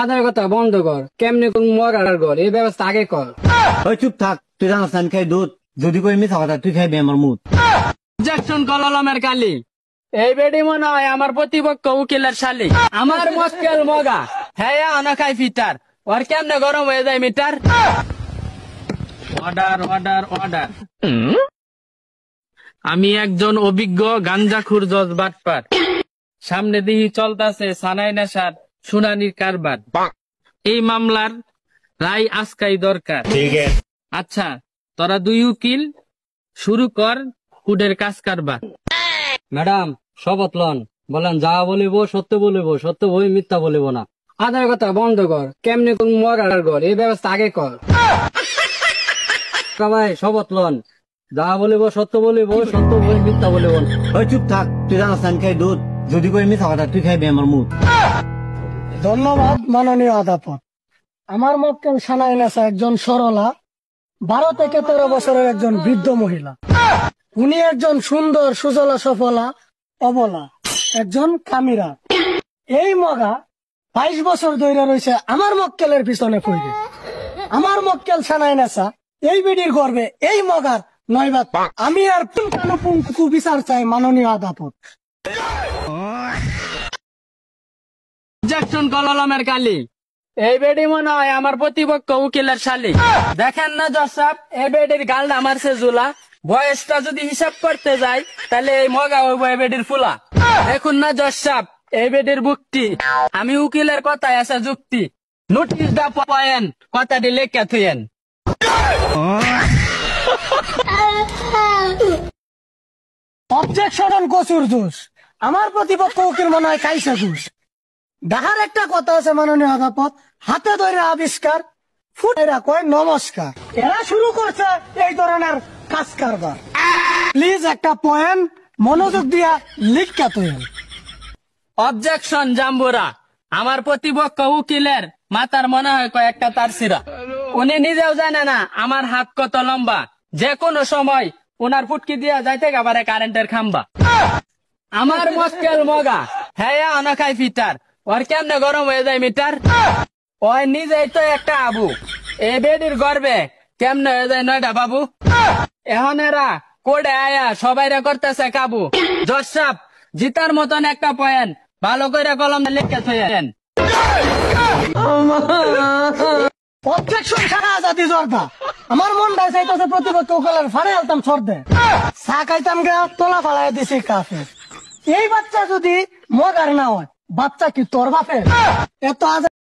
আধার কথা বন্ধ কর, কেমনে কোন মরার ঘর এই ব্যবস্থা আগে কর। ওই চুপ থাক, তুই জানাস না আমি খাই দুধ, যদি কই মিথ্যা কথা তুই খাইবি আমার মুখ। অবজেকশন কলমের কালি, এই বেডি মনে হয় আমার প্রতিপক্ষ উকিলের শালি। আমার মক্কেল মগা, হ্যাঁ অনাখাই ফিটার, ওর কেমনে গরম হয়ে যায় মিটার। Order order order. আমি একজন অভিজ্ঞ গাঞ্জাখুর জজ বাটপার, সামনে দিহি চলতাছে সানাই নেশার শুনানির কারবার। এই মামলার রায় আজকাই দরকার। আচ্ছা তোরা দুই উকিল শুরু কর কুডের কাজ কারবার। ম্যাডাম শপথ লন, বলেন যা বলিব সত্য বলিব, সত্য বই মিথ্যা বলিব না। আধার কথা বন্ধ কর, কেমনে কোন মরার ঘর এই ব্যবস্থা আগে কর। ভাই শপথ লন, যা বলিব সত্য বলিব, সত্য বই মিথ্যা বলিব না। ওই চুপ থাক, তুই জানাস না আমি খাই দুধ, যদি কই মিথ্যা কথা তুই খাইবি আমার মুখ। ধন্যবাদ মাননীয় আদালত। আমার মক্কেল সানাই নেশা একজন সরলা 12 থেকে 13 বছরের একজন বৃদ্ধ মহিলা। উনি একজন সুন্দর সুজলা সফলা অবলা একজন কামিরা। এই মগা 22 বছর ধরে রয়েছে আমার মক্কেলের পিছনে পড়ে। আমার মক্কেল সানাই নেশা এই বিডির গর্বে এই মগার নয়বাদ। আমি আর পুঙ্খানুপুঙ্খ বিচার চাই মাননীয় আদালত। অবজেকশন কলমের কালি, এই বেডি মনে হয় আমার প্রতিপক্ষ উকিলের শালি। দেখেন না জজ সাহেব, এই বেডির গালটা মারছে জুলা, বয়সটা যদি হিসাব করতে যাই তাহলে এই মগা হইব এই বেডির ফুলা। দেখুন না জজ সাহেব, এই বেডির বুকটি, আমি উকিলের কথায় আছে যুক্তি। নোটিশ দা পয়েন্ট কথাটি লেখা থুয়েন। অবজেকশন কচুর জুস, আমার প্রতিপক্ষ উকিল মনে হয় কাইসা ঘুষ। দেখার একটা কথা আছে মাননীয় আদালত, হাতে ধরে আবিষ্কার ফুটেরা কয় নমস্কার। এরা শুরু করছে এই ধরনের কাজ কারবার। প্লিজ একটা পয়েন্ট মনোযোগ দিয়া লিখা তুই। অবজেকশন জাম্বুরা, আমার প্রতিপক্ষ উকিলের মাথার মনে হয় কয়েকটা তার সিরা। উনি নিজেও জানে না আমার হাত কত লম্বা, যে কোনো সময় উনার ফুটকি দিয়া যাইতে পারে কারেন্টের খাম্বা। আমার মক্কেল মগা, হ্যাঁ অনাখাই ফিটার, ওর কেমনে গরম হয়ে যায় মিটার। ওই নিজেই তো একটা আবু, এ বেডির গর্বে কেমনে হয়ে যায় 9টা বাবু। এখন এরা কোডে আয়া সবাইরা করতেছে কাবু। জজ সাহেব জিতার মতন একটা পয়েন্ট ভালো করে কলম লিখে থুয়েন। অবজেকশন সারা জাতি জর্দা, আমার মনটা চাইতেছে প্রতিপক্ষ উকিলের ফাড়ে আলতাম সর্দে চা খাইতাম গা তোলা ফালাই দিছি কাফে। এই বাচ্চা যদি মগার না হয়, বাচ্চা কি তোর বাপের? এত